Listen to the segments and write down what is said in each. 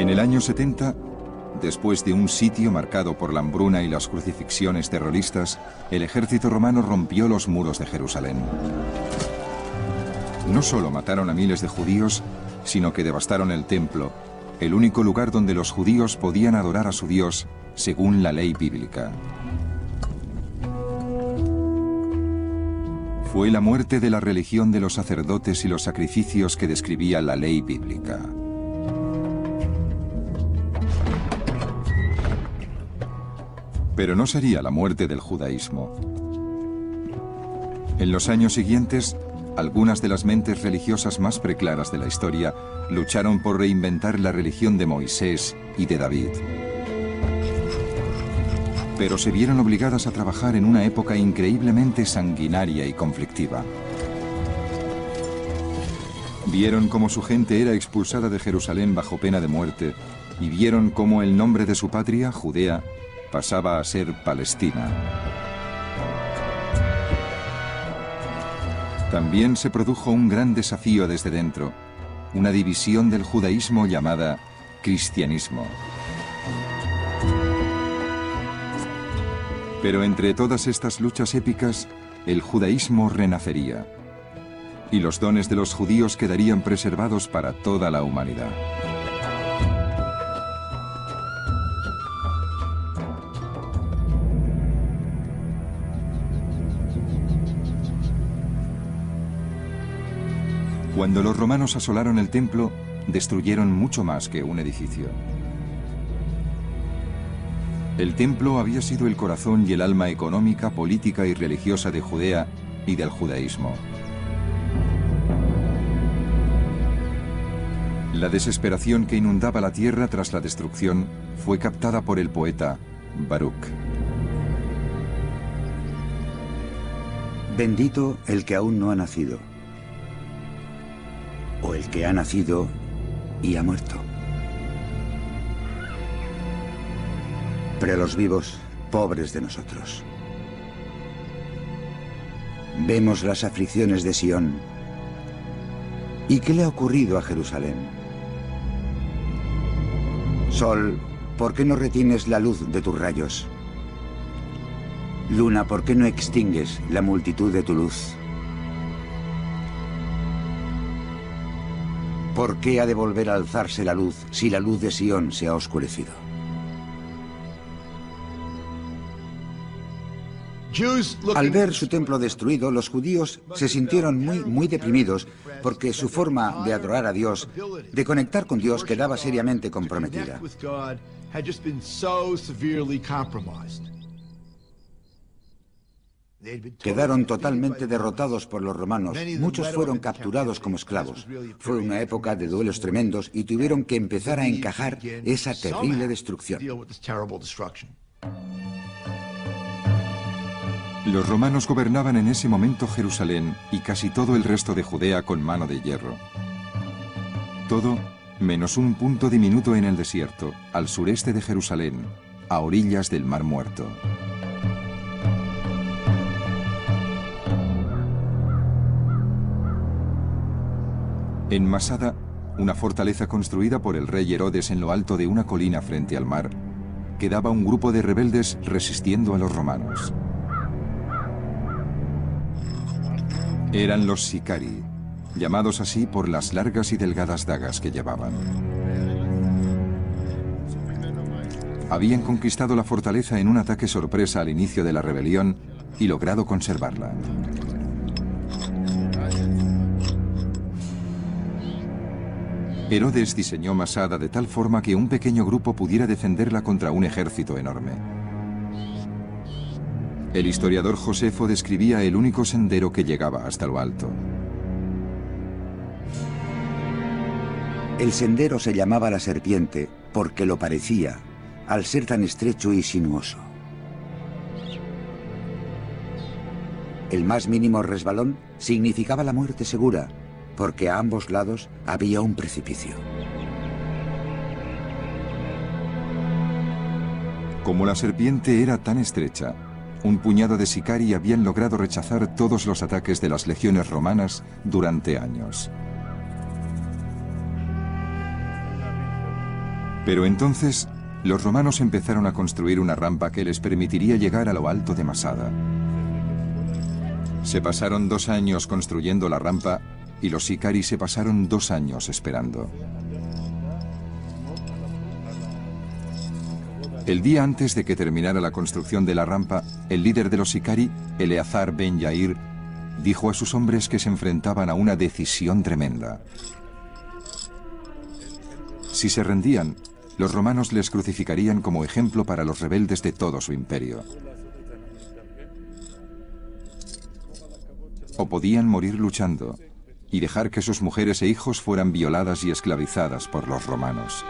En el año 70, después de un sitio marcado por la hambruna y las crucifixiones terroristas, el ejército romano rompió los muros de Jerusalén. No solo mataron a miles de judíos, sino que devastaron el templo, el único lugar donde los judíos podían adorar a su Dios según la ley bíblica. Fue la muerte de la religión de los sacerdotes y los sacrificios que describía la ley bíblica. Pero no sería la muerte del judaísmo. En los años siguientes, algunas de las mentes religiosas más preclaras de la historia lucharon por reinventar la religión de Moisés y de David. Pero se vieron obligadas a trabajar en una época increíblemente sanguinaria y conflictiva. Vieron cómo su gente era expulsada de Jerusalén bajo pena de muerte y vieron cómo el nombre de su patria, Judea, pasaba a ser Palestina. También se produjo un gran desafío desde dentro, una división del judaísmo llamada cristianismo. Pero entre todas estas luchas épicas, el judaísmo renacería, y los dones de los judíos quedarían preservados para toda la humanidad. Cuando los romanos asolaron el templo, destruyeron mucho más que un edificio. El templo había sido el corazón y el alma económica, política y religiosa de Judea y del judaísmo. La desesperación que inundaba la tierra tras la destrucción fue captada por el poeta Baruch. Bendito el que aún no ha nacido, o el que ha nacido y ha muerto. Pero los vivos, pobres de nosotros. Vemos las aflicciones de Sión. ¿Y qué le ha ocurrido a Jerusalén? Sol, ¿por qué no retienes la luz de tus rayos? Luna, ¿por qué no extingues la multitud de tu luz? ¿Por qué ha de volver a alzarse la luz si la luz de Sión se ha oscurecido? Al ver su templo destruido, los judíos se sintieron muy deprimidos porque su forma de adorar a Dios, de conectar con Dios, quedaba seriamente comprometida. Quedaron totalmente derrotados por los romanos. Muchos fueron capturados como esclavos. Fue una época de duelos tremendos y tuvieron que empezar a encajar esa terrible destrucción. Los romanos gobernaban en ese momento Jerusalén y casi todo el resto de Judea con mano de hierro. Todo menos un punto diminuto en el desierto, al sureste de Jerusalén, a orillas del Mar Muerto. En Masada, una fortaleza construida por el rey Herodes en lo alto de una colina frente al mar, quedaba un grupo de rebeldes resistiendo a los romanos. Eran los sicari, llamados así por las largas y delgadas dagas que llevaban. Habían conquistado la fortaleza en un ataque sorpresa al inicio de la rebelión y logrado conservarla. Herodes diseñó Masada de tal forma que un pequeño grupo pudiera defenderla contra un ejército enorme. El historiador Josefo describía el único sendero que llegaba hasta lo alto. El sendero se llamaba la serpiente porque lo parecía, al ser tan estrecho y sinuoso. El más mínimo resbalón significaba la muerte segura, porque a ambos lados había un precipicio. Como la serpiente era tan estrecha, un puñado de sicari habían logrado rechazar todos los ataques de las legiones romanas durante años. Pero entonces, los romanos empezaron a construir una rampa que les permitiría llegar a lo alto de Masada. Se pasaron 2 años construyendo la rampa y los sicari se pasaron 2 años esperando. El día antes de que terminara la construcción de la rampa, el líder de los sicari, Eleazar ben Yair, dijo a sus hombres que se enfrentaban a una decisión tremenda. Si se rendían, los romanos les crucificarían como ejemplo para los rebeldes de todo su imperio. O podían morir luchando y dejar que sus mujeres e hijos fueran violadas y esclavizadas por los romanos.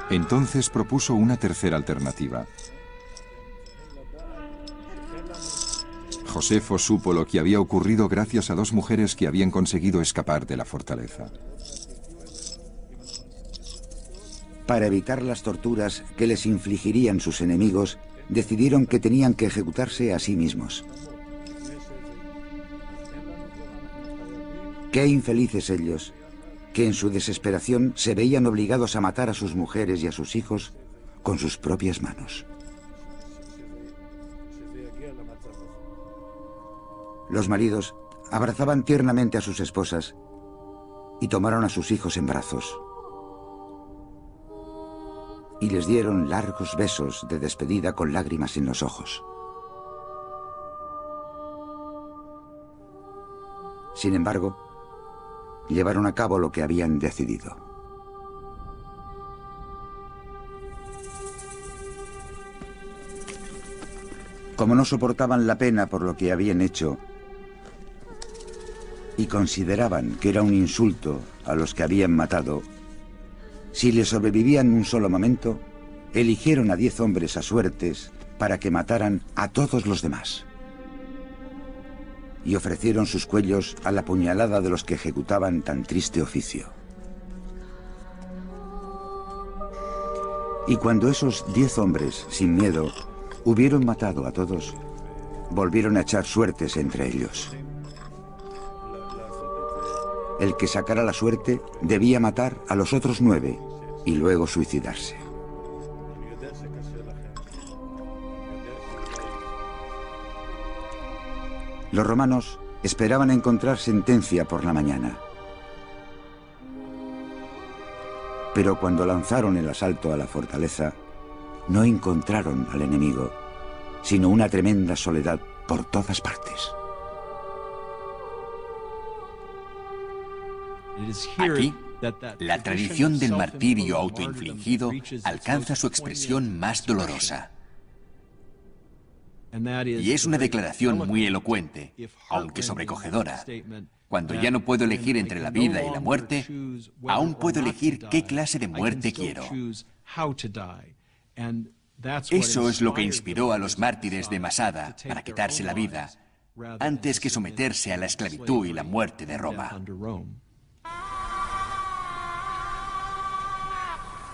Entonces propuso una tercera alternativa. Josefo supo lo que había ocurrido gracias a 2 mujeres que habían conseguido escapar de la fortaleza. Para evitar las torturas que les infligirían sus enemigos, decidieron que tenían que ejecutarse a sí mismos. Qué infelices ellos, que en su desesperación se veían obligados a matar a sus mujeres y a sus hijos con sus propias manos. Los maridos abrazaban tiernamente a sus esposas y tomaron a sus hijos en brazos. Y les dieron largos besos de despedida con lágrimas en los ojos. Sin embargo, llevaron a cabo lo que habían decidido. Como no soportaban la pena por lo que habían hecho y consideraban que era un insulto a los que habían matado, si les sobrevivían un solo momento, eligieron a 10 hombres a suertes para que mataran a todos los demás. Y ofrecieron sus cuellos a la puñalada de los que ejecutaban tan triste oficio. Y cuando esos 10 hombres, sin miedo, hubieron matado a todos, volvieron a echar suertes entre ellos. El que sacara la suerte debía matar a los otros 9 y luego suicidarse. Los romanos esperaban encontrar sentencia por la mañana. Pero cuando lanzaron el asalto a la fortaleza, no encontraron al enemigo, sino una tremenda soledad por todas partes. Aquí, la tradición del martirio autoinfligido alcanza su expresión más dolorosa. Y es una declaración muy elocuente, aunque sobrecogedora. Cuando ya no puedo elegir entre la vida y la muerte, aún puedo elegir qué clase de muerte quiero. Eso es lo que inspiró a los mártires de Masada para quitarse la vida, antes que someterse a la esclavitud y la muerte de Roma.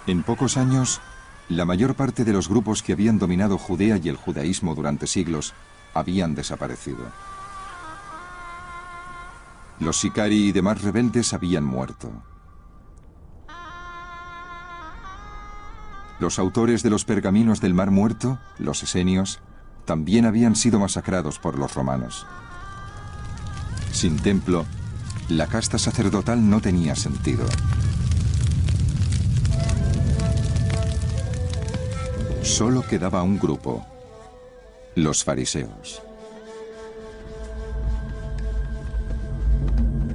En pocos años, la mayor parte de los grupos que habían dominado Judea y el judaísmo durante siglos habían desaparecido. Los sicari y demás rebeldes habían muerto. Los autores de los pergaminos del Mar Muerto, los esenios, también habían sido masacrados por los romanos. Sin templo, la casta sacerdotal no tenía sentido. Solo quedaba un grupo, los fariseos.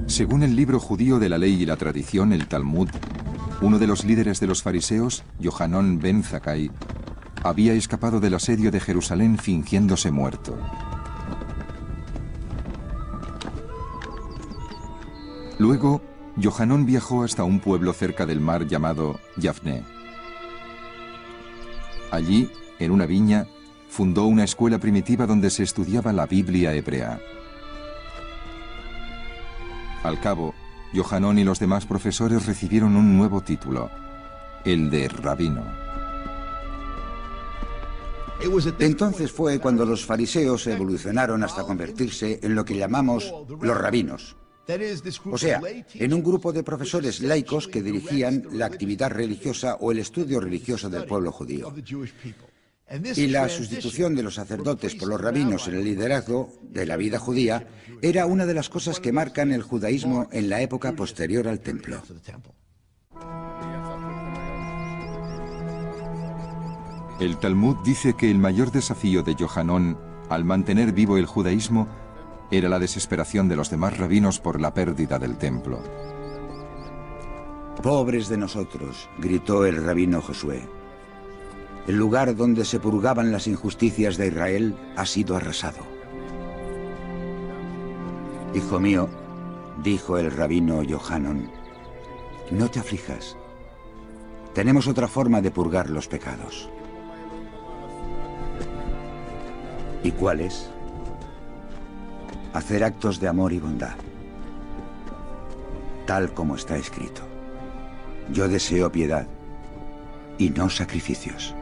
Según el libro judío de la ley y la tradición, el Talmud, uno de los líderes de los fariseos, Yohanán ben Zakkai, había escapado del asedio de Jerusalén fingiéndose muerto. Luego, Yohanán viajó hasta un pueblo cerca del mar llamado Yafné. Allí, en una viña, fundó una escuela primitiva donde se estudiaba la Biblia hebrea. Al cabo, Yohanán y los demás profesores recibieron un nuevo título, el de rabino. Entonces fue cuando los fariseos evolucionaron hasta convertirse en lo que llamamos los rabinos, O sea, en un grupo de profesores laicos que dirigían la actividad religiosa o el estudio religioso del pueblo judío. Y la sustitución de los sacerdotes por los rabinos en el liderazgo de la vida judía era una de las cosas que marcan el judaísmo en la época posterior al templo. El Talmud dice que el mayor desafío de Yohanón al mantener vivo el judaísmo era la desesperación de los demás rabinos por la pérdida del templo. «Pobres de nosotros», gritó el rabino Josué. «El lugar donde se purgaban las injusticias de Israel ha sido arrasado». «Hijo mío», dijo el rabino Yohanón, «no te aflijas. Tenemos otra forma de purgar los pecados». ¿Y cuál es? Hacer actos de amor y bondad, tal como está escrito. Yo deseo piedad y no sacrificios.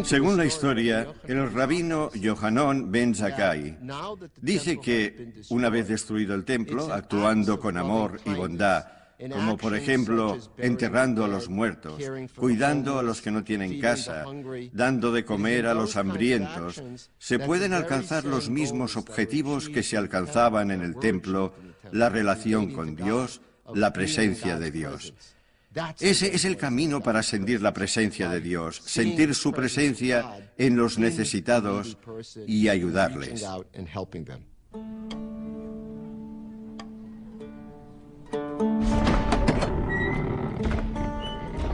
Según la historia, el rabino Yohanón ben Zakkai dice que, una vez destruido el templo, actuando con amor y bondad, como por ejemplo enterrando a los muertos, cuidando a los que no tienen casa, dando de comer a los hambrientos, se pueden alcanzar los mismos objetivos que se alcanzaban en el templo, la relación con Dios, la presencia de Dios. Ese es el camino para sentir la presencia de Dios, sentir su presencia en los necesitados y ayudarles.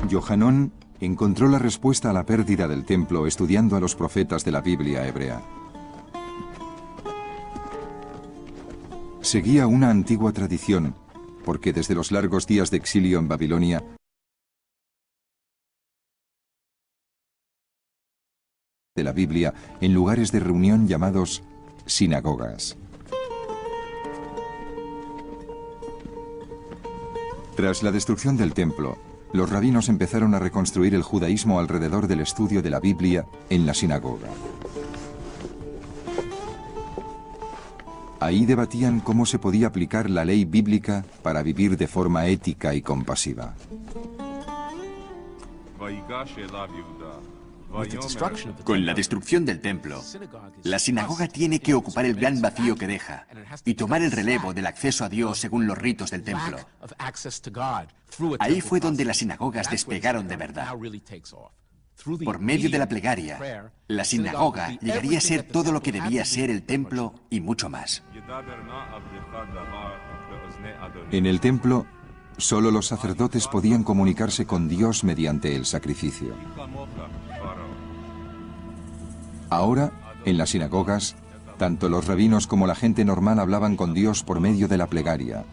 Yohanón encontró la respuesta a la pérdida del templo estudiando a los profetas de la Biblia hebrea. Seguía una antigua tradición, porque desde los largos días de exilio en Babilonia, de la Biblia en lugares de reunión llamados sinagogas. Tras la destrucción del templo, los rabinos empezaron a reconstruir el judaísmo alrededor del estudio de la Biblia en la sinagoga. Ahí debatían cómo se podía aplicar la ley bíblica para vivir de forma ética y compasiva. Con la destrucción del templo, la sinagoga tiene que ocupar el gran vacío que deja y tomar el relevo del acceso a Dios según los ritos del templo. Ahí fue donde las sinagogas despegaron de verdad. Por medio de la plegaria, la sinagoga llegaría a ser todo lo que debía ser el templo y mucho más. En el templo, solo los sacerdotes podían comunicarse con Dios mediante el sacrificio. Ahora, en las sinagogas, tanto los rabinos como la gente normal hablaban con Dios por medio de la plegaria,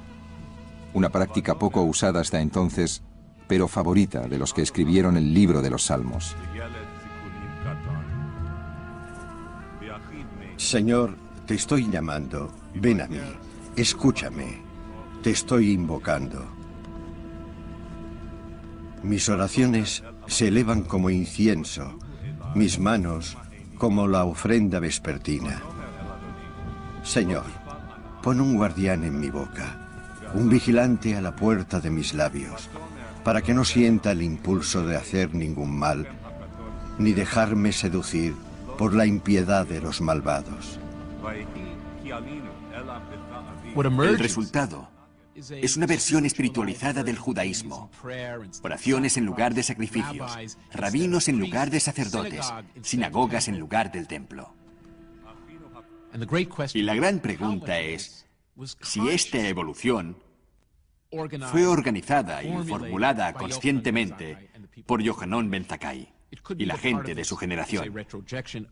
una práctica poco usada hasta entonces, pero favorita de los que escribieron el libro de los Salmos. Señor, te estoy llamando, ven a mí, escúchame, te estoy invocando. Mis oraciones se elevan como incienso, mis manos como la ofrenda vespertina. Señor, pon un guardián en mi boca, un vigilante a la puerta de mis labios, para que no sienta el impulso de hacer ningún mal, ni dejarme seducir por la impiedad de los malvados. El resultado es una versión espiritualizada del judaísmo. Oraciones en lugar de sacrificios, rabinos en lugar de sacerdotes, sinagogas en lugar del templo. Y la gran pregunta es si esta evolución fue organizada y formulada conscientemente por Yohanón ben Zakkai y la gente de su generación.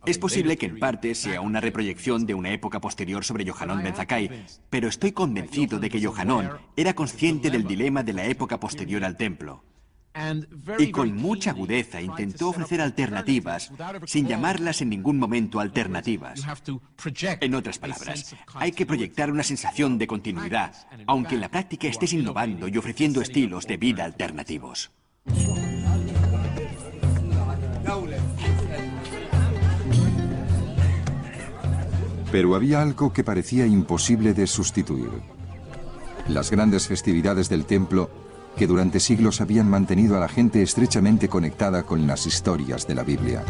Es posible que en parte sea una reproyección de una época posterior sobre Yohanón ben Zakkai, pero estoy convencido de que Yohanón era consciente del dilema de la época posterior al templo. Y con mucha agudeza intentó ofrecer alternativas sin llamarlas en ningún momento alternativas. En otras palabras, hay que proyectar una sensación de continuidad, aunque en la práctica estés innovando y ofreciendo estilos de vida alternativos. Pero había algo que parecía imposible de sustituir. Las grandes festividades del templo, que durante siglos habían mantenido a la gente estrechamente conectada con las historias de la Biblia.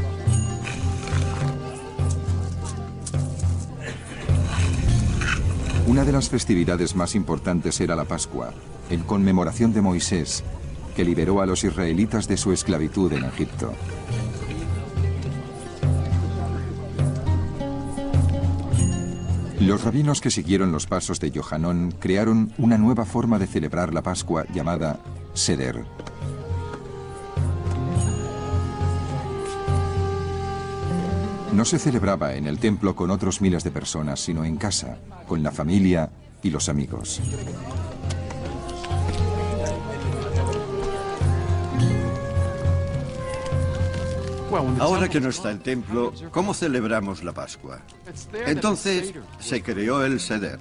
Una de las festividades más importantes era la Pascua, en conmemoración de Moisés, que liberó a los israelitas de su esclavitud en Egipto. Los rabinos que siguieron los pasos de Yohanan crearon una nueva forma de celebrar la Pascua llamada Seder. No se celebraba en el templo con otros miles de personas, sino en casa, con la familia y los amigos. Ahora que no está el templo, ¿cómo celebramos la Pascua? Entonces se creó el Seder,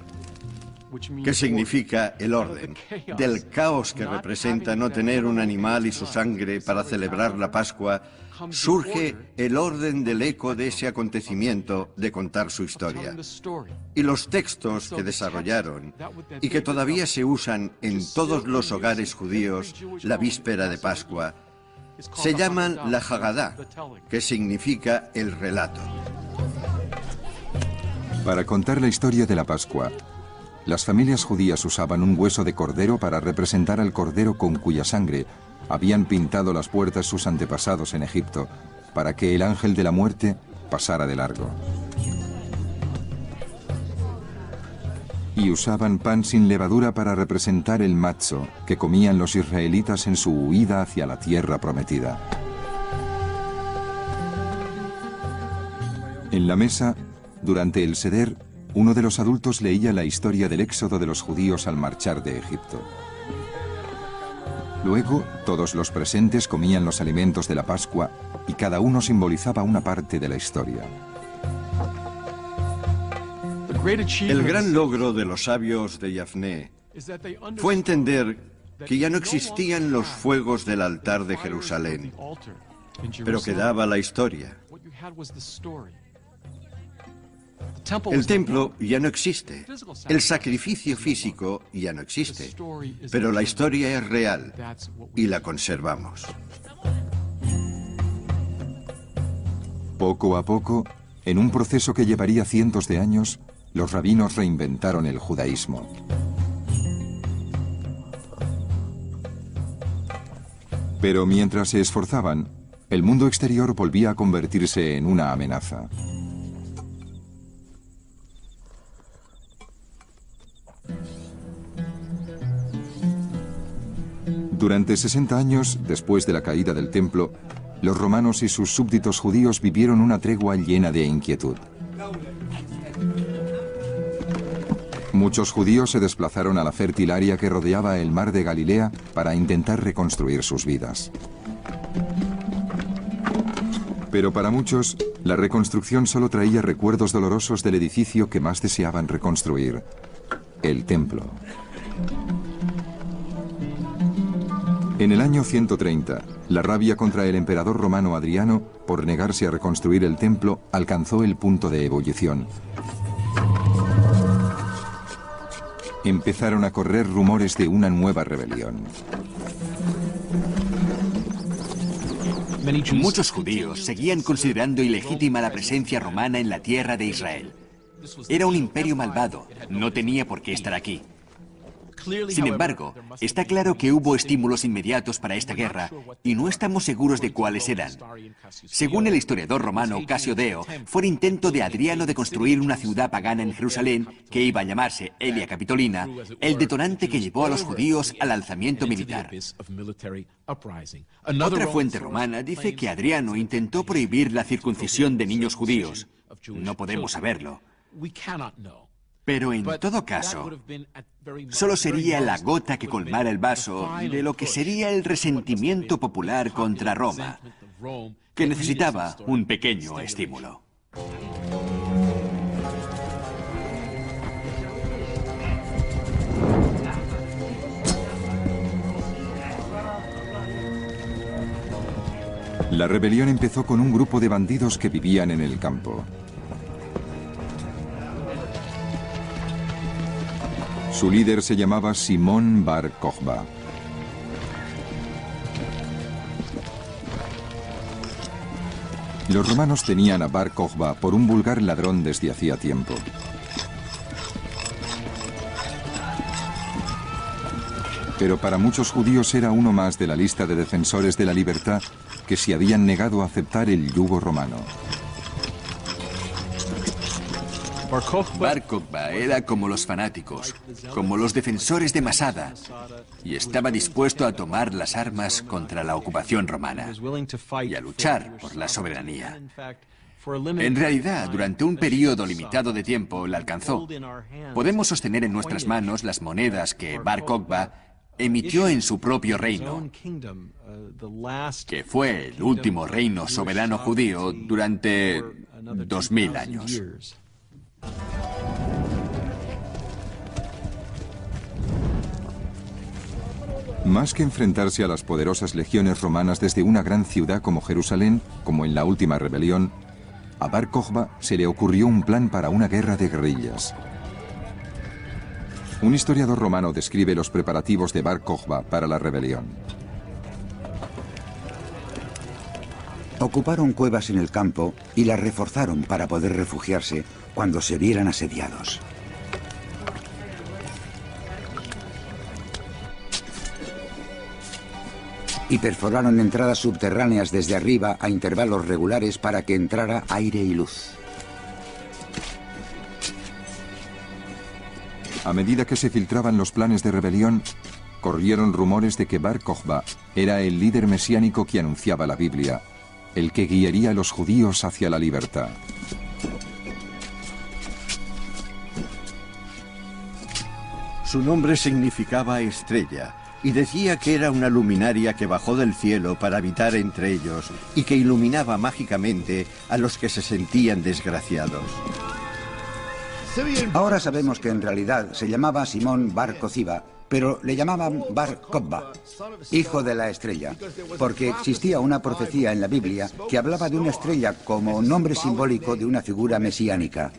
que significa el orden. Del caos que representa no tener un animal y su sangre para celebrar la Pascua, surge el orden del eco de ese acontecimiento, de contar su historia. Y los textos que desarrollaron y que todavía se usan en todos los hogares judíos la víspera de Pascua, se llaman la Hagadá, que significa el relato. Para contar la historia de la Pascua, las familias judías usaban un hueso de cordero para representar al cordero con cuya sangre habían pintado las puertas sus antepasados en Egipto, para que el ángel de la muerte pasara de largo. Y usaban pan sin levadura para representar el matzo que comían los israelitas en su huida hacia la tierra prometida. En la mesa, durante el Seder, uno de los adultos leía la historia del éxodo de los judíos al marchar de Egipto. Luego, todos los presentes comían los alimentos de la Pascua y cada uno simbolizaba una parte de la historia. El gran logro de los sabios de Yavné fue entender que ya no existían los fuegos del altar de Jerusalén, pero quedaba la historia. El templo ya no existe, el sacrificio físico ya no existe, pero la historia es real y la conservamos. Poco a poco, en un proceso que llevaría cientos de años, los rabinos reinventaron el judaísmo. Pero mientras se esforzaban, el mundo exterior volvía a convertirse en una amenaza. Durante 60 años, después de la caída del templo, los romanos y sus súbditos judíos vivieron una tregua llena de inquietud. Muchos judíos se desplazaron a la fértil área que rodeaba el mar de Galilea para intentar reconstruir sus vidas. Pero para muchos, la reconstrucción solo traía recuerdos dolorosos del edificio que más deseaban reconstruir, el templo. En el año 130, la rabia contra el emperador romano Adriano por negarse a reconstruir el templo alcanzó el punto de ebullición. Empezaron a correr rumores de una nueva rebelión. Muchos judíos seguían considerando ilegítima la presencia romana en la tierra de Israel. Era un imperio malvado, no tenía por qué estar aquí. Sin embargo, está claro que hubo estímulos inmediatos para esta guerra y no estamos seguros de cuáles eran. Según el historiador romano Casiodeo, fue el intento de Adriano de construir una ciudad pagana en Jerusalén que iba a llamarse Elia Capitolina, el detonante que llevó a los judíos al alzamiento militar. Otra fuente romana dice que Adriano intentó prohibir la circuncisión de niños judíos. No podemos saberlo. Pero en todo caso, solo sería la gota que colmara el vaso de lo que sería el resentimiento popular contra Roma, que necesitaba un pequeño estímulo. La rebelión empezó con un grupo de bandidos que vivían en el campo. Su líder se llamaba Simón Bar Kokhba. Los romanos tenían a Bar Kokhba por un vulgar ladrón desde hacía tiempo. Pero para muchos judíos era uno más de la lista de defensores de la libertad que se habían negado a aceptar el yugo romano. Bar Kokhba era como los fanáticos, como los defensores de Masada, y estaba dispuesto a tomar las armas contra la ocupación romana y a luchar por la soberanía. En realidad, durante un periodo limitado de tiempo, la alcanzó. Podemos sostener en nuestras manos las monedas que Bar Kokhba emitió en su propio reino, que fue el último reino soberano judío durante 2000 años. Más que enfrentarse a las poderosas legiones romanas desde una gran ciudad como Jerusalén, como en la última rebelión, a Bar Kokhba se le ocurrió un plan para una guerra de guerrillas. Un historiador romano describe los preparativos de Bar Kokhba para la rebelión. Ocuparon cuevas en el campo y las reforzaron para poder refugiarse cuando se vieran asediados. Y perforaron entradas subterráneas desde arriba a intervalos regulares para que entrara aire y luz. A medida que se filtraban los planes de rebelión, corrieron rumores de que Bar Kokhba era el líder mesiánico que anunciaba la Biblia, el que guiaría a los judíos hacia la libertad. Su nombre significaba estrella y decía que era una luminaria que bajó del cielo para habitar entre ellos y que iluminaba mágicamente a los que se sentían desgraciados. Ahora sabemos que en realidad se llamaba Simón Bar Kokhba, pero le llamaban Bar Kokhba, hijo de la estrella, porque existía una profecía en la Biblia que hablaba de una estrella como nombre simbólico de una figura mesiánica.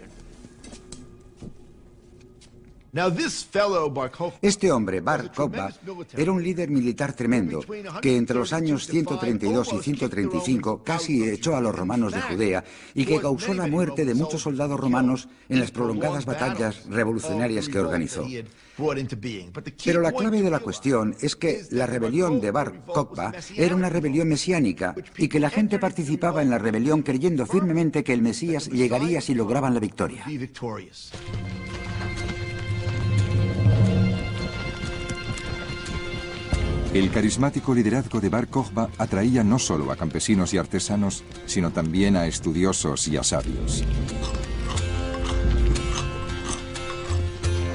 Este hombre, Bar Kokhba, era un líder militar tremendo que entre los años 132 y 135 casi echó a los romanos de Judea y que causó la muerte de muchos soldados romanos en las prolongadas batallas revolucionarias que organizó. Pero la clave de la cuestión es que la rebelión de Bar Kokhba era una rebelión mesiánica y que la gente participaba en la rebelión creyendo firmemente que el Mesías llegaría si lograban la victoria. El carismático liderazgo de Bar Kokhba atraía no solo a campesinos y artesanos, sino también a estudiosos y a sabios.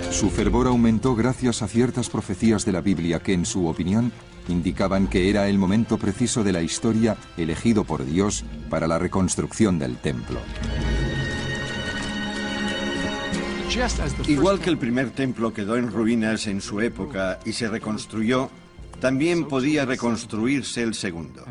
Su fervor aumentó gracias a ciertas profecías de la Biblia que, en su opinión, indicaban que era el momento preciso de la historia elegido por Dios para la reconstrucción del templo. Igual que el primer templo quedó en ruinas en su época y se reconstruyó, también podía reconstruirse el segundo.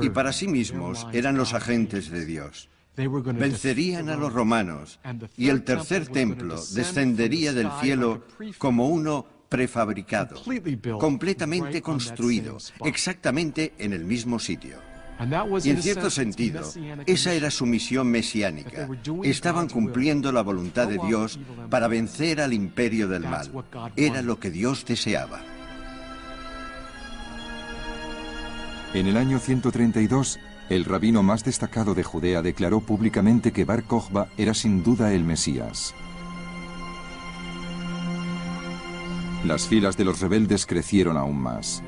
Y para sí mismos eran los agentes de Dios. Vencerían a los romanos y el tercer templo descendería del cielo como uno prefabricado, completamente construido, exactamente en el mismo sitio. Y en cierto sentido, esa era su misión mesiánica. Estaban cumpliendo la voluntad de Dios para vencer al imperio del mal. Era lo que Dios deseaba. En el año 132, el rabino más destacado de Judea declaró públicamente que Bar Kokhba era sin duda el Mesías. Las filas de los rebeldes crecieron aún más.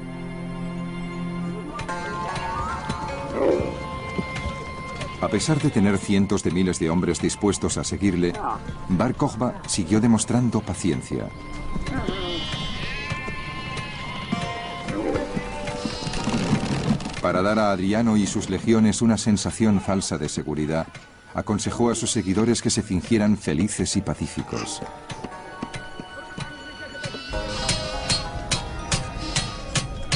A pesar de tener cientos de miles de hombres dispuestos a seguirle, Bar Kokhba siguió demostrando paciencia. Para dar a Adriano y sus legiones una sensación falsa de seguridad, aconsejó a sus seguidores que se fingieran felices y pacíficos.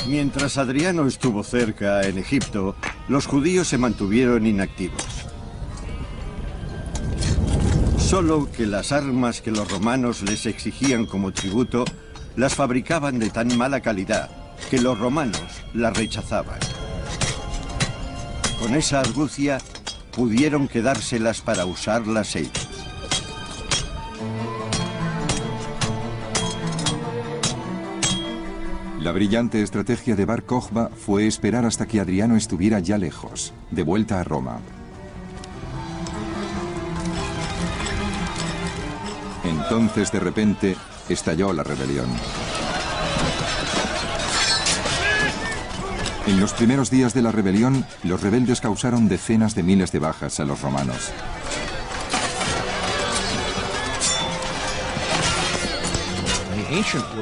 Mientras Adriano estuvo cerca, en Egipto, los judíos se mantuvieron inactivos. Solo que las armas que los romanos les exigían como tributo las fabricaban de tan mala calidad que los romanos las rechazaban. Con esa argucia pudieron quedárselas para usarlas ellos. La brillante estrategia de Bar Kokhba fue esperar hasta que Adriano estuviera ya lejos, de vuelta a Roma. Entonces, de repente, estalló la rebelión. En los primeros días de la rebelión, los rebeldes causaron decenas de miles de bajas a los romanos.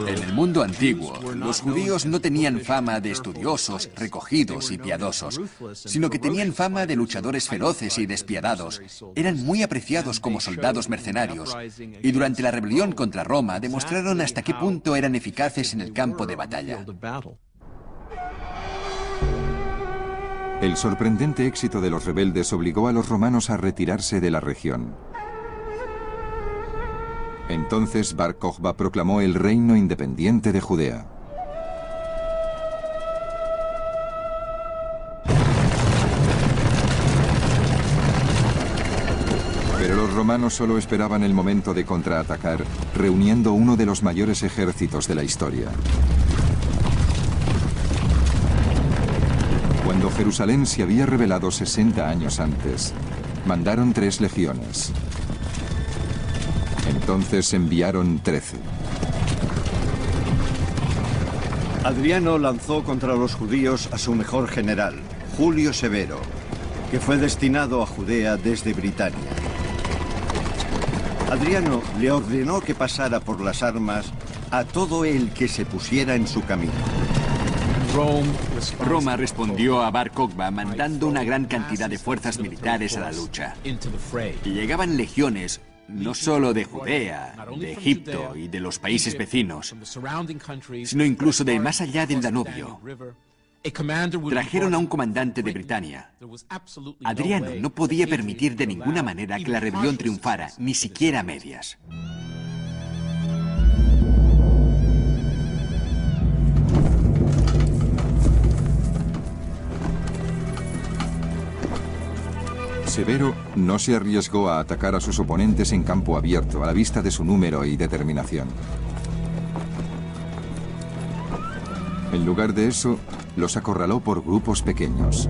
En el mundo antiguo, los judíos no tenían fama de estudiosos, recogidos y piadosos, sino que tenían fama de luchadores feroces y despiadados. Eran muy apreciados como soldados mercenarios, y durante la rebelión contra Roma demostraron hasta qué punto eran eficaces en el campo de batalla. El sorprendente éxito de los rebeldes obligó a los romanos a retirarse de la región. Entonces Bar Kokhba proclamó el reino independiente de Judea. Pero los romanos solo esperaban el momento de contraatacar, reuniendo uno de los mayores ejércitos de la historia. Cuando Jerusalén se había rebelado 60 años antes, mandaron 3 legiones. Entonces enviaron 13. Adriano lanzó contra los judíos a su mejor general, Julio Severo, que fue destinado a Judea desde Britania. Adriano le ordenó que pasara por las armas a todo el que se pusiera en su camino. Roma respondió a Bar Kokhba mandando una gran cantidad de fuerzas militares a la lucha. Y llegaban legiones no solo de Judea, de Egipto y de los países vecinos, sino incluso de más allá del Danubio. Trajeron a un comandante de Britania. Adriano no podía permitir de ninguna manera que la rebelión triunfara, ni siquiera a medias. Severo no se arriesgó a atacar a sus oponentes en campo abierto, a la vista de su número y determinación. En lugar de eso, los acorraló por grupos pequeños.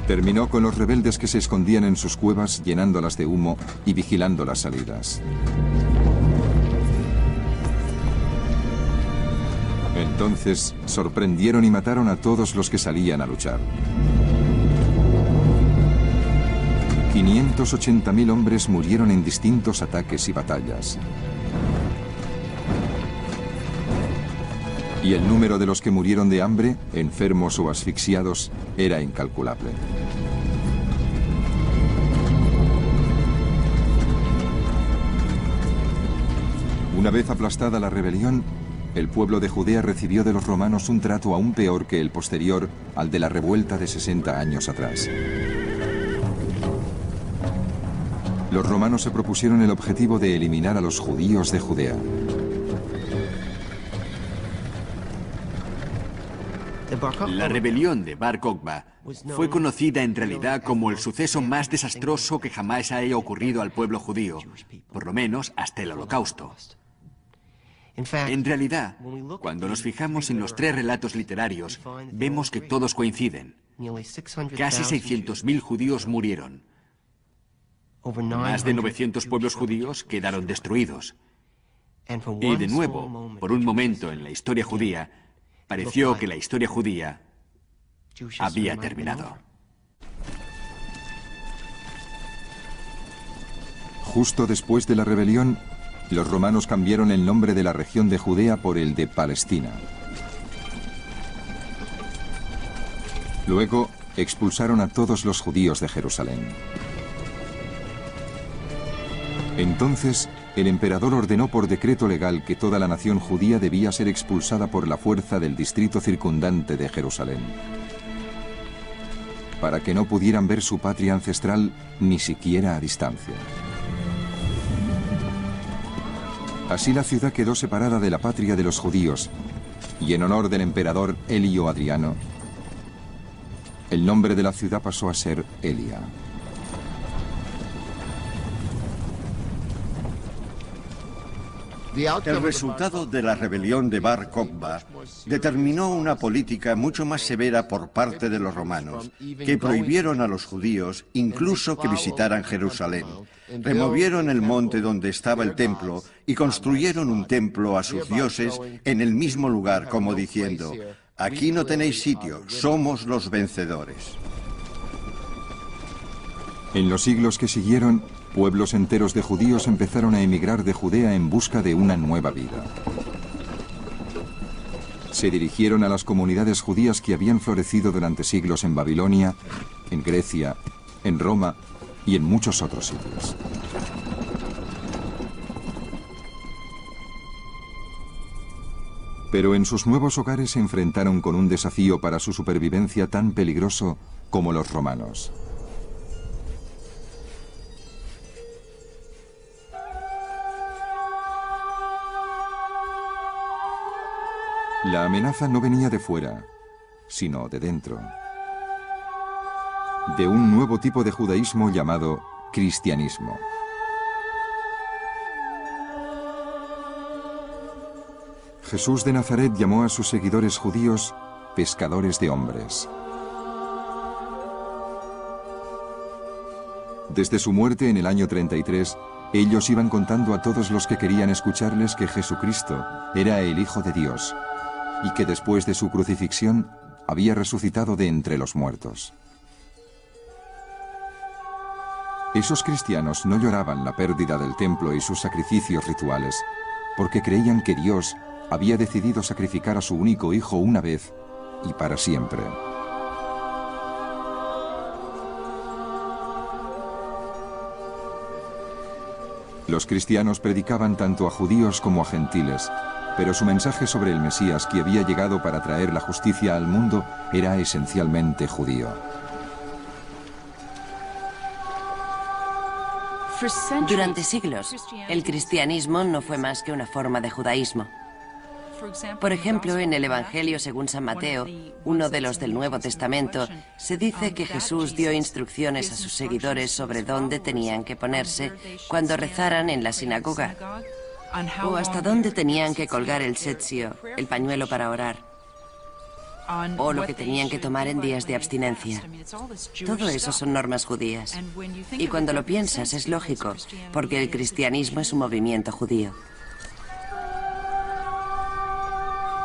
Terminó con los rebeldes que se escondían en sus cuevas, llenándolas de humo y vigilando las salidas. Entonces, sorprendieron y mataron a todos los que salían a luchar. 580.000 hombres murieron en distintos ataques y batallas. Y el número de los que murieron de hambre, enfermos o asfixiados, era incalculable. Una vez aplastada la rebelión, el pueblo de Judea recibió de los romanos un trato aún peor que el posterior al de la revuelta de 60 años atrás. Los romanos se propusieron el objetivo de eliminar a los judíos de Judea. La rebelión de Bar Kokhba fue conocida en realidad como el suceso más desastroso que jamás haya ocurrido al pueblo judío, por lo menos hasta el Holocausto. En realidad, cuando nos fijamos en los 3 relatos literarios, vemos que todos coinciden. Casi 600.000 judíos murieron. Más de 900 pueblos judíos quedaron destruidos. Y de nuevo, por un momento en la historia judía, pareció que la historia judía había terminado. Justo después de la rebelión, los romanos cambiaron el nombre de la región de Judea por el de Palestina. Luego, expulsaron a todos los judíos de Jerusalén. Entonces, el emperador ordenó por decreto legal que toda la nación judía debía ser expulsada por la fuerza del distrito circundante de Jerusalén. para que no pudieran ver su patria ancestral ni siquiera a distancia. Así la ciudad quedó separada de la patria de los judíos, y en honor del emperador Elio Adriano, el nombre de la ciudad pasó a ser Elia. El resultado de la rebelión de Bar Kokhba determinó una política mucho más severa por parte de los romanos, que prohibieron a los judíos incluso que visitaran Jerusalén. Removieron el monte donde estaba el templo y construyeron un templo a sus dioses en el mismo lugar, como diciendo: aquí no tenéis sitio, somos los vencedores. En los siglos que siguieron, pueblos enteros de judíos empezaron a emigrar de Judea en busca de una nueva vida. Se dirigieron a las comunidades judías que habían florecido durante siglos en Babilonia, en Grecia, en Roma y en muchos otros sitios. Pero en sus nuevos hogares se enfrentaron con un desafío para su supervivencia tan peligroso como los romanos. La amenaza no venía de fuera, sino de dentro. De un nuevo tipo de judaísmo llamado cristianismo. Jesús de Nazaret llamó a sus seguidores judíos pescadores de hombres. Desde su muerte en el año 33, ellos iban contando a todos los que querían escucharles que Jesucristo era el Hijo de Dios, y que después de su crucifixión había resucitado de entre los muertos. Esos cristianos no lloraban la pérdida del templo y sus sacrificios rituales, porque creían que Dios había decidido sacrificar a su único hijo una vez y para siempre. Los cristianos predicaban tanto a judíos como a gentiles, pero su mensaje sobre el Mesías que había llegado para traer la justicia al mundo era esencialmente judío. Durante siglos, el cristianismo no fue más que una forma de judaísmo. Por ejemplo, en el Evangelio según San Mateo, uno de los del Nuevo Testamento, se dice que Jesús dio instrucciones a sus seguidores sobre dónde tenían que ponerse cuando rezaran en la sinagoga, o hasta dónde tenían que colgar el tzetzio, el pañuelo para orar, o lo que tenían que tomar en días de abstinencia. Todo eso son normas judías. Y cuando lo piensas es lógico, porque el cristianismo es un movimiento judío.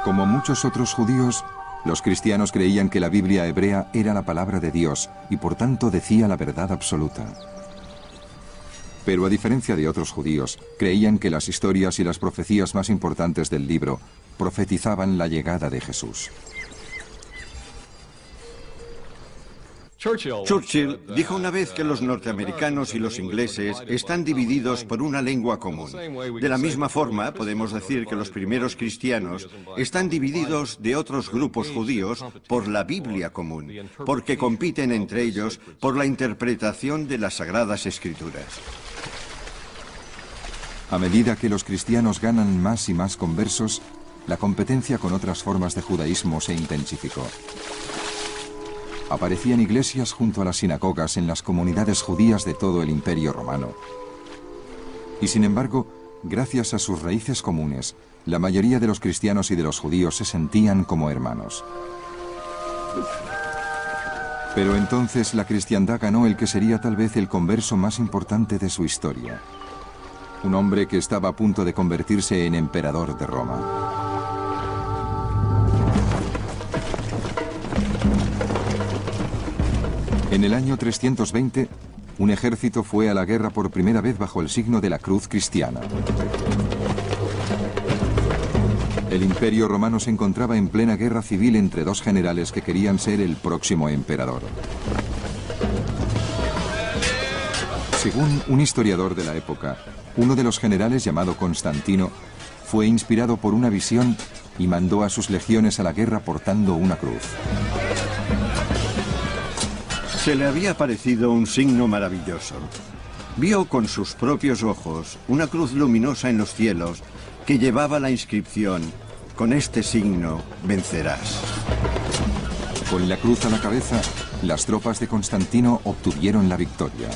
Como muchos otros judíos, los cristianos creían que la Biblia hebrea era la palabra de Dios y por tanto decía la verdad absoluta. Pero a diferencia de otros judíos, creían que las historias y las profecías más importantes del libro profetizaban la llegada de Jesús. Churchill dijo una vez que los norteamericanos y los ingleses están divididos por una lengua común. De la misma forma, podemos decir que los primeros cristianos están divididos de otros grupos judíos por la Biblia común, porque compiten entre ellos por la interpretación de las Sagradas Escrituras. A medida que los cristianos ganan más y más conversos, la competencia con otras formas de judaísmo se intensificó. Aparecían iglesias junto a las sinagogas en las comunidades judías de todo el Imperio Romano. Y sin embargo, gracias a sus raíces comunes, la mayoría de los cristianos y de los judíos se sentían como hermanos. Pero entonces la cristiandad ganó el que sería tal vez el converso más importante de su historia. Un hombre que estaba a punto de convertirse en emperador de Roma. En el año 320, un ejército fue a la guerra por primera vez bajo el signo de la cruz cristiana. El Imperio Romano se encontraba en plena guerra civil entre dos generales que querían ser el próximo emperador. Según un historiador de la época, uno de los generales, llamado Constantino, fue inspirado por una visión y mandó a sus legiones a la guerra portando una cruz. Se le había parecido un signo maravilloso. Vio con sus propios ojos una cruz luminosa en los cielos que llevaba la inscripción: con este signo vencerás. Con la cruz a la cabeza, las tropas de Constantino obtuvieron la victoria.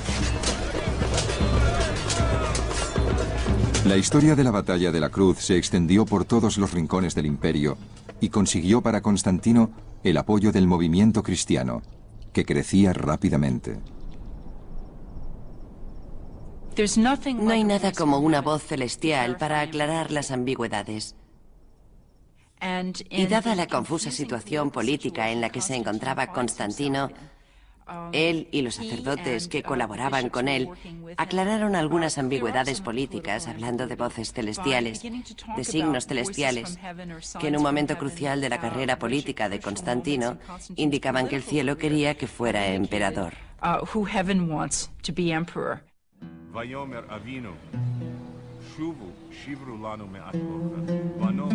La historia de la batalla de la cruz se extendió por todos los rincones del imperio y consiguió para Constantino el apoyo del movimiento cristiano, que crecía rápidamente. No hay nada como una voz celestial para aclarar las ambigüedades. Y dada la confusa situación política en la que se encontraba Constantino, él y los sacerdotes que colaboraban con él aclararon algunas ambigüedades políticas hablando de voces celestiales, de signos celestiales, que en un momento crucial de la carrera política de Constantino indicaban que el cielo quería que fuera emperador.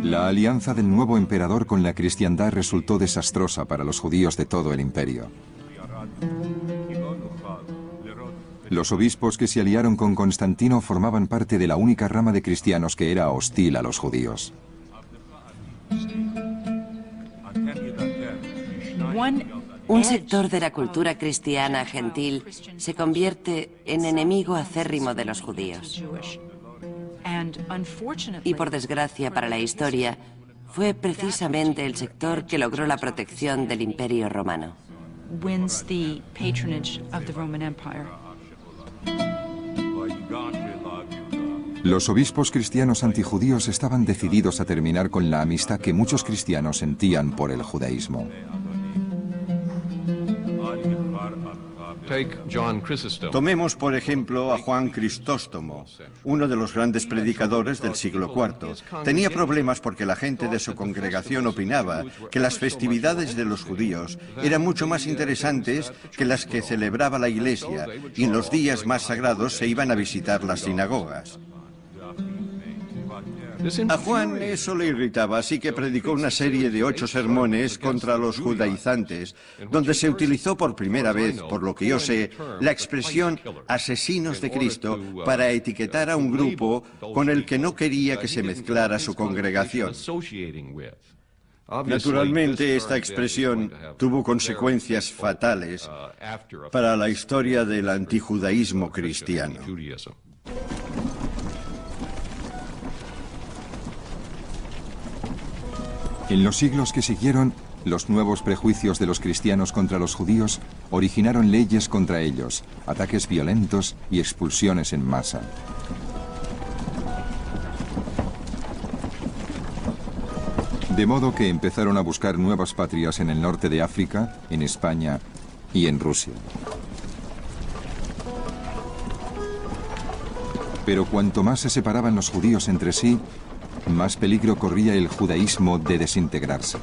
La alianza del nuevo emperador con la cristiandad resultó desastrosa para los judíos de todo el imperio. Los obispos que se aliaron con Constantino formaban parte de la única rama de cristianos que era hostil a los judíos. Un sector de la cultura cristiana gentil se convierte en enemigo acérrimo de los judíos. Y por desgracia para la historia, fue precisamente el sector que logró la protección del Imperio Romano. Los obispos cristianos antijudíos estaban decididos a terminar con la amistad que muchos cristianos sentían por el judaísmo. Tomemos, por ejemplo, a Juan Crisóstomo, uno de los grandes predicadores del siglo IV. Tenía problemas porque la gente de su congregación opinaba que las festividades de los judíos eran mucho más interesantes que las que celebraba la Iglesia, y en los días más sagrados se iban a visitar las sinagogas. A Juan eso le irritaba, así que predicó una serie de 8 sermones contra los judaizantes, donde se utilizó por primera vez, por lo que yo sé, la expresión asesinos de Cristo para etiquetar a un grupo con el que no quería que se mezclara su congregación. Naturalmente, esta expresión tuvo consecuencias fatales para la historia del antijudaísmo cristiano. En los siglos que siguieron, los nuevos prejuicios de los cristianos contra los judíos originaron leyes contra ellos, ataques violentos y expulsiones en masa. De modo que empezaron a buscar nuevas patrias en el norte de África, en España y en Rusia. Pero cuanto más se separaban los judíos entre sí, más peligro corría el judaísmo de desintegrarse.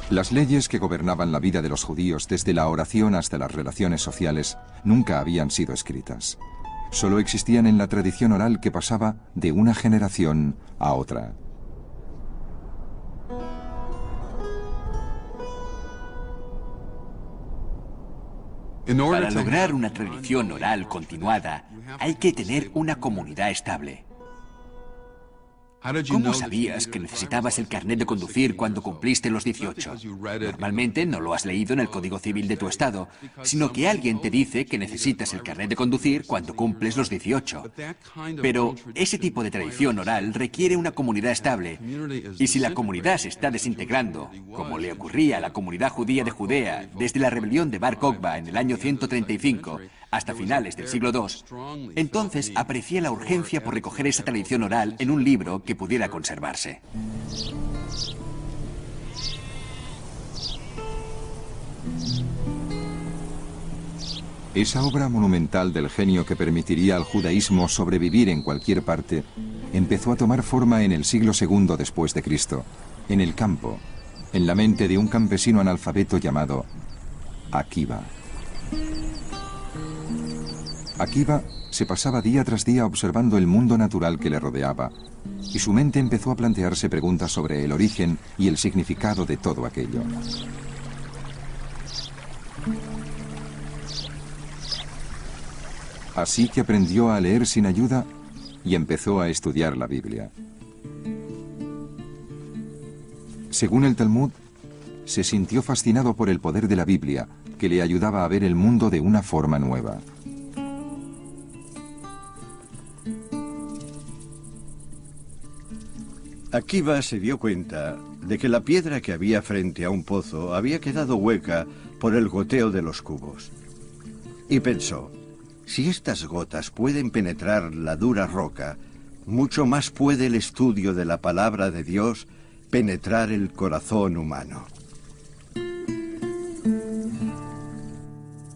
Las leyes que gobernaban la vida de los judíos, desde la oración hasta las relaciones sociales, nunca habían sido escritas. Solo existían en la tradición oral que pasaba de una generación a otra. Para lograr una tradición oral continuada, hay que tener una comunidad estable. ¿Cómo sabías que necesitabas el carnet de conducir cuando cumpliste los 18? Normalmente no lo has leído en el Código Civil de tu estado, sino que alguien te dice que necesitas el carnet de conducir cuando cumples los 18. Pero ese tipo de tradición oral requiere una comunidad estable, y si la comunidad se está desintegrando, como le ocurría a la comunidad judía de Judea desde la rebelión de Bar Kokhba en el año 135, hasta finales del siglo II, entonces aprecié la urgencia por recoger esa tradición oral en un libro que pudiera conservarse. Esa obra monumental del genio que permitiría al judaísmo sobrevivir en cualquier parte empezó a tomar forma en el siglo II después de Cristo, en el campo, en la mente de un campesino analfabeto llamado Akiva. Akiva se pasaba día tras día observando el mundo natural que le rodeaba, y su mente empezó a plantearse preguntas sobre el origen y el significado de todo aquello. Así que aprendió a leer sin ayuda y empezó a estudiar la Biblia. Según el Talmud, se sintió fascinado por el poder de la Biblia, que le ayudaba a ver el mundo de una forma nueva. Akiva se dio cuenta de que la piedra que había frente a un pozo había quedado hueca por el goteo de los cubos. Y pensó, si estas gotas pueden penetrar la dura roca, mucho más puede el estudio de la palabra de Dios penetrar el corazón humano.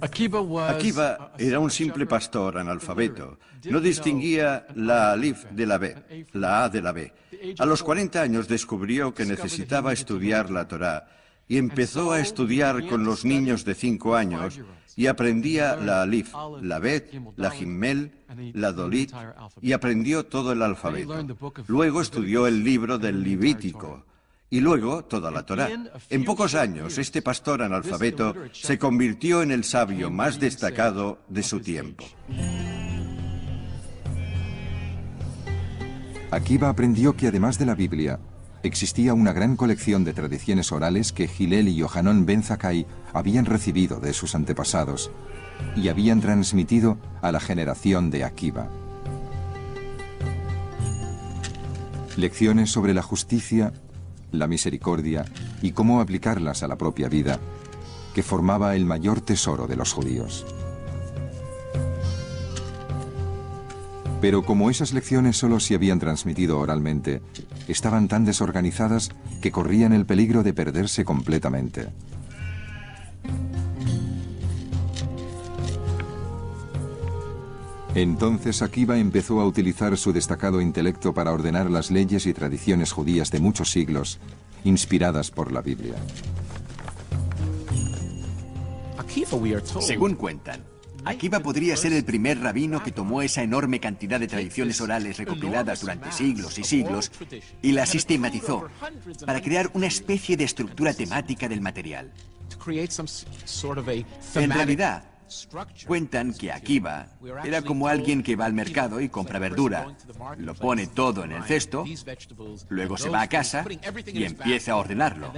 Akiva era un simple pastor analfabeto. No distinguía la alif de la B, la A de la B. A los 40 años descubrió que necesitaba estudiar la Torá y empezó a estudiar con los niños de 5 años y aprendía la alif, la bet, la gimmel, la dolit y aprendió todo el alfabeto. Luego estudió el libro del Levítico y luego toda la Torá. En pocos años, este pastor analfabeto se convirtió en el sabio más destacado de su tiempo. Akiva aprendió que además de la Biblia, existía una gran colección de tradiciones orales que Hillel y Yohanan ben Zakkai habían recibido de sus antepasados y habían transmitido a la generación de Akiva. Lecciones sobre la justicia, la misericordia y cómo aplicarlas a la propia vida, que formaba el mayor tesoro de los judíos. Pero como esas lecciones solo se habían transmitido oralmente, estaban tan desorganizadas que corrían el peligro de perderse completamente. Entonces Akiva empezó a utilizar su destacado intelecto para ordenar las leyes y tradiciones judías de muchos siglos, inspiradas por la Biblia. Según cuentan, Akiva podría ser el primer rabino que tomó esa enorme cantidad de tradiciones orales recopiladas durante siglos y siglos y las sistematizó para crear una especie de estructura temática del material. En realidad, cuentan que Akiva era como alguien que va al mercado y compra verdura, lo pone todo en el cesto, luego se va a casa y empieza a ordenarlo.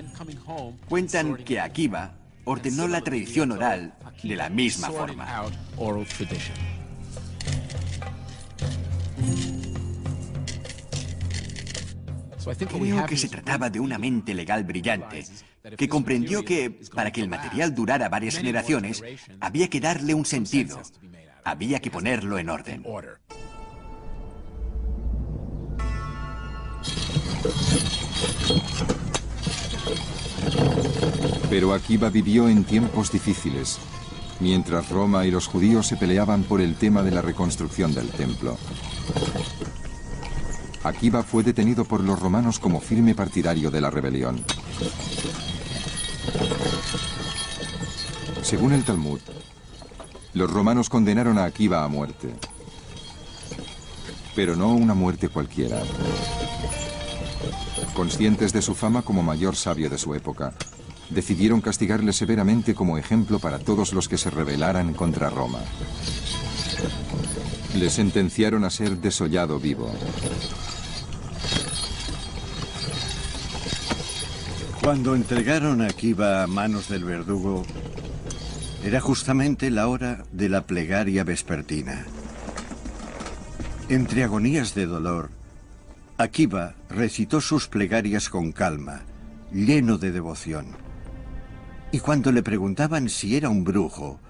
Cuentan que Akiva ordenó la tradición oral de la misma forma. Creo que se trataba de una mente legal brillante, que comprendió que, para que el material durara varias generaciones, había que darle un sentido, había que ponerlo en orden. Pero Akiva vivió en tiempos difíciles, mientras Roma y los judíos se peleaban por el tema de la reconstrucción del templo. Akiva fue detenido por los romanos como firme partidario de la rebelión. Según el Talmud, los romanos condenaron a Akiva a muerte, pero no una muerte cualquiera. Conscientes de su fama como mayor sabio de su época, decidieron castigarle severamente como ejemplo para todos los que se rebelaran contra Roma. Le sentenciaron a ser desollado vivo. Cuando entregaron a Akiva a manos del verdugo, era justamente la hora de la plegaria vespertina. Entre agonías de dolor, Akiva recitó sus plegarias con calma, lleno de devoción. Y cuando le preguntaban si era un brujo,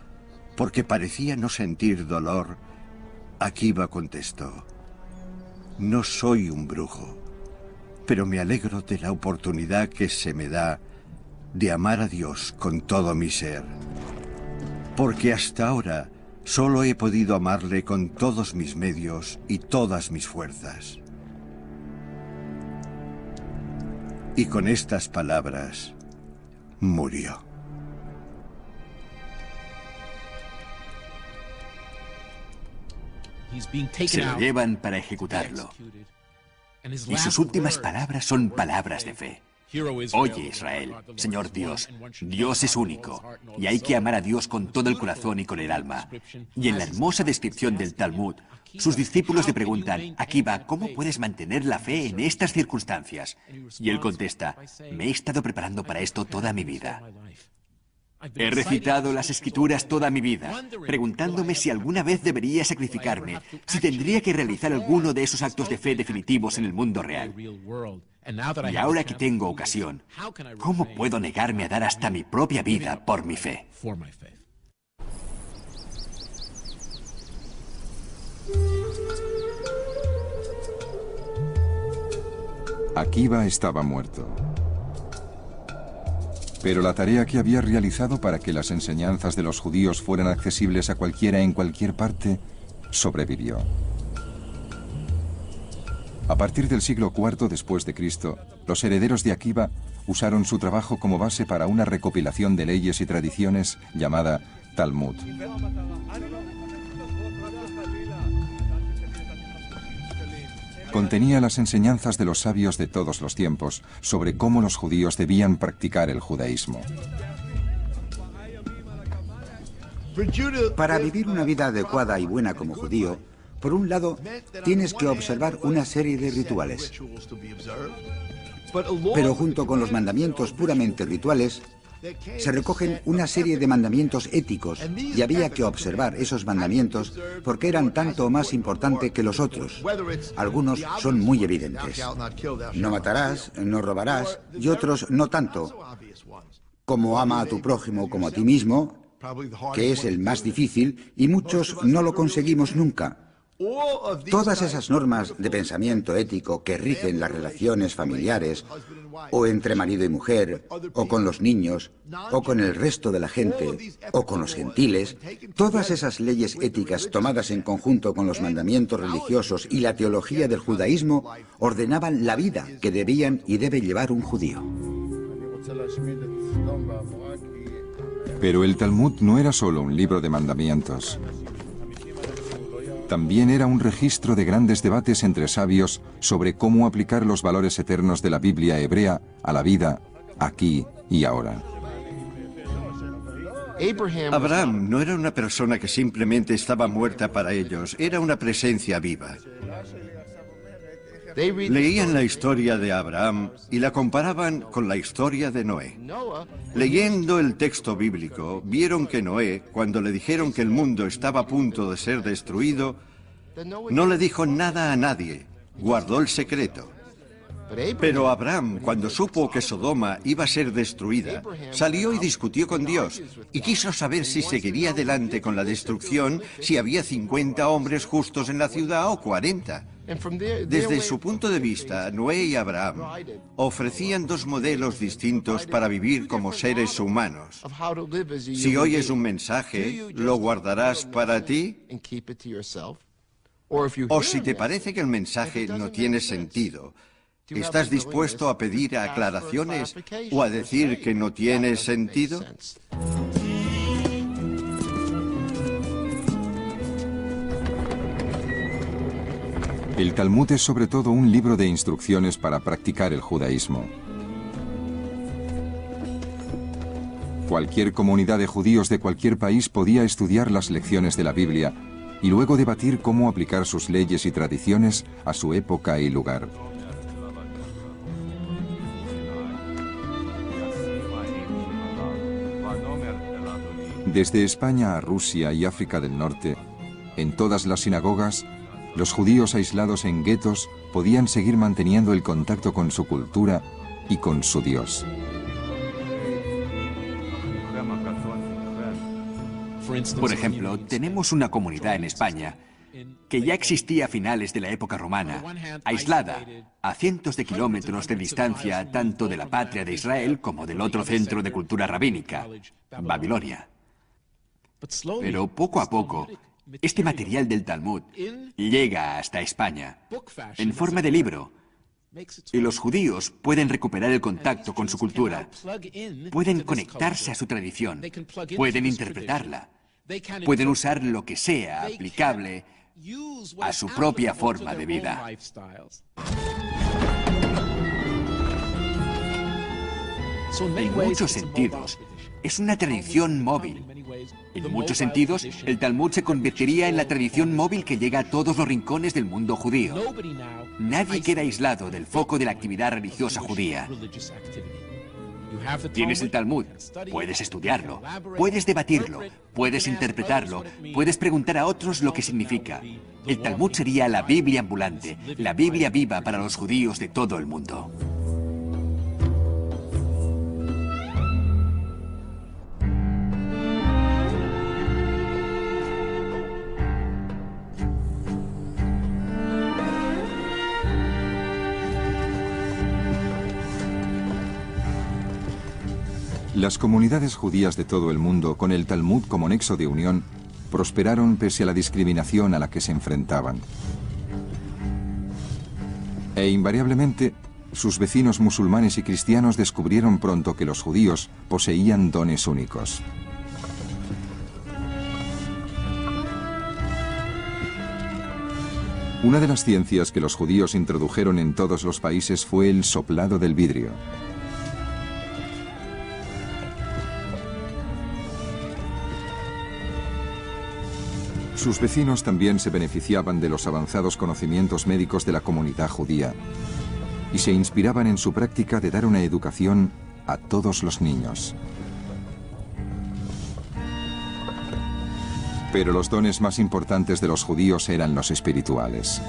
porque parecía no sentir dolor, Akiva contestó: no soy un brujo, pero me alegro de la oportunidad que se me da de amar a Dios con todo mi ser. Porque hasta ahora solo he podido amarle con todos mis medios y todas mis fuerzas. Y con estas palabras murió. Se lo llevan para ejecutarlo. Y sus últimas palabras son palabras de fe. Oye, Israel, Señor Dios, Dios es único, y hay que amar a Dios con todo el corazón y con el alma. Y en la hermosa descripción del Talmud, sus discípulos le preguntan, Akiva, ¿cómo puedes mantener la fe en estas circunstancias? Y él contesta, me he estado preparando para esto toda mi vida. He recitado las Escrituras toda mi vida, preguntándome si alguna vez debería sacrificarme, si tendría que realizar alguno de esos actos de fe definitivos en el mundo real. Y ahora que tengo ocasión, ¿cómo puedo negarme a dar hasta mi propia vida por mi fe? Akiva estaba muerto. Pero la tarea que había realizado para que las enseñanzas de los judíos fueran accesibles a cualquiera en cualquier parte, sobrevivió. A partir del siglo IV después de Cristo, los herederos de Akiva usaron su trabajo como base para una recopilación de leyes y tradiciones llamada Talmud. Contenía las enseñanzas de los sabios de todos los tiempos sobre cómo los judíos debían practicar el judaísmo. Para vivir una vida adecuada y buena como judío, por un lado, tienes que observar una serie de rituales. Pero junto con los mandamientos puramente rituales, se recogen una serie de mandamientos éticos y había que observar esos mandamientos porque eran tanto o más importantes que los otros. Algunos son muy evidentes. No matarás, no robarás, y otros no tanto, como ama a tu prójimo como a ti mismo, que es el más difícil y muchos no lo conseguimos nunca. Todas esas normas de pensamiento ético que rigen las relaciones familiares, o entre marido y mujer, o con los niños, o con el resto de la gente, o con los gentiles, todas esas leyes éticas tomadas en conjunto con los mandamientos religiosos y la teología del judaísmo ordenaban la vida que debían y debe llevar un judío. Pero el Talmud no era solo un libro de mandamientos. También era un registro de grandes debates entre sabios sobre cómo aplicar los valores eternos de la Biblia hebrea a la vida aquí y ahora. Abraham no era una persona que simplemente estaba muerta para ellos, era una presencia viva. Leían la historia de Abraham y la comparaban con la historia de Noé. Leyendo el texto bíblico, vieron que Noé, cuando le dijeron que el mundo estaba a punto de ser destruido, no le dijo nada a nadie, guardó el secreto. Pero Abraham, cuando supo que Sodoma iba a ser destruida, salió y discutió con Dios y quiso saber si seguiría adelante con la destrucción, si había 50 hombres justos en la ciudad o 40. Desde su punto de vista, Noé y Abraham ofrecían dos modelos distintos para vivir como seres humanos. Si oyes un mensaje, ¿lo guardarás para ti? O si te parece que el mensaje no tiene sentido, ¿estás dispuesto a pedir aclaraciones o a decir que no tiene sentido? El Talmud es sobre todo un libro de instrucciones para practicar el judaísmo. Cualquier comunidad de judíos de cualquier país podía estudiar las lecciones de la Biblia y luego debatir cómo aplicar sus leyes y tradiciones a su época y lugar. Desde España a Rusia y África del Norte, en todas las sinagogas, los judíos aislados en guetos podían seguir manteniendo el contacto con su cultura y con su Dios. Por ejemplo, tenemos una comunidad en España que ya existía a finales de la época romana, aislada a cientos de kilómetros de distancia tanto de la patria de Israel como del otro centro de cultura rabínica, Babilonia. Pero poco a poco, este material del Talmud llega hasta España en forma de libro y los judíos pueden recuperar el contacto con su cultura, pueden conectarse a su tradición, pueden interpretarla, pueden usar lo que sea aplicable a su propia forma de vida. En muchos sentidos, es una tradición móvil. En muchos sentidos, el Talmud se convertiría en la tradición móvil que llega a todos los rincones del mundo judío. Nadie queda aislado del foco de la actividad religiosa judía. Tienes el Talmud, puedes estudiarlo, puedes debatirlo, puedes interpretarlo, puedes preguntar a otros lo que significa. El Talmud sería la Biblia ambulante, la Biblia viva para los judíos de todo el mundo. Las comunidades judías de todo el mundo, con el Talmud como nexo de unión, prosperaron pese a la discriminación a la que se enfrentaban. E invariablemente, sus vecinos musulmanes y cristianos descubrieron pronto que los judíos poseían dones únicos. Una de las ciencias que los judíos introdujeron en todos los países fue el soplado del vidrio. Sus vecinos también se beneficiaban de los avanzados conocimientos médicos de la comunidad judía y se inspiraban en su práctica de dar una educación a todos los niños. Pero los dones más importantes de los judíos eran los espirituales.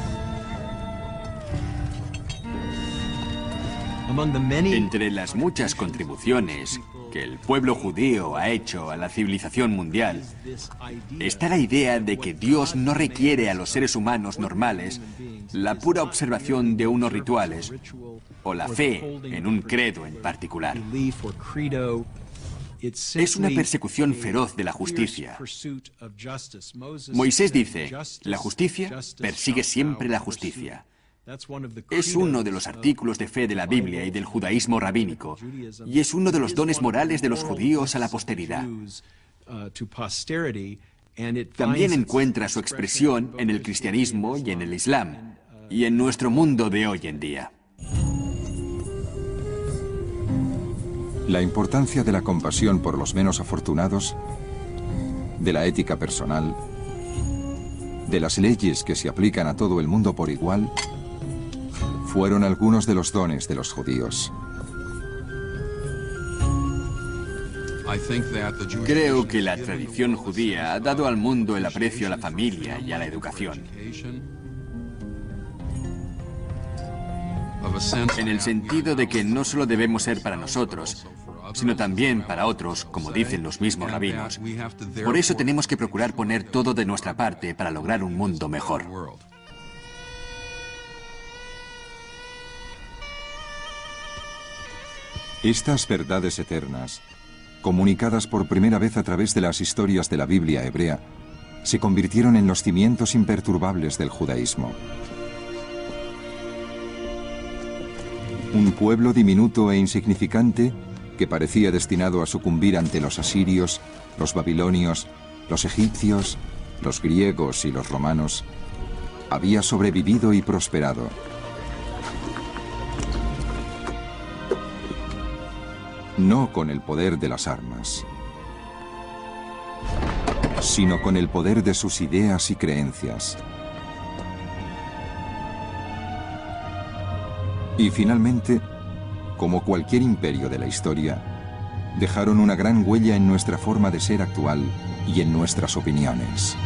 Entre las muchas contribuciones que el pueblo judío ha hecho a la civilización mundial, está la idea de que Dios no requiere a los seres humanos normales la pura observación de unos rituales o la fe en un credo en particular. Es una persecución feroz de la justicia. Moisés dice, la justicia persigue siempre la justicia. Es uno de los artículos de fe de la Biblia y del judaísmo rabínico, y es uno de los dones morales de los judíos a la posteridad. También encuentra su expresión en el cristianismo y en el islam, y en nuestro mundo de hoy en día. La importancia de la compasión por los menos afortunados, de la ética personal, de las leyes que se aplican a todo el mundo por igual, fueron algunos de los dones de los judíos. Creo que la tradición judía ha dado al mundo el aprecio a la familia y a la educación. En el sentido de que no solo debemos ser para nosotros, sino también para otros, como dicen los mismos rabinos. Por eso tenemos que procurar poner todo de nuestra parte para lograr un mundo mejor. Estas verdades eternas, comunicadas por primera vez a través de las historias de la Biblia hebrea, se convirtieron en los cimientos imperturbables del judaísmo. Un pueblo diminuto e insignificante que parecía destinado a sucumbir ante los asirios, los babilonios, los egipcios, los griegos y los romanos, había sobrevivido y prosperado. No con el poder de las armas, sino con el poder de sus ideas y creencias. Y finalmente, como cualquier imperio de la historia, dejaron una gran huella en nuestra forma de ser actual y en nuestras opiniones.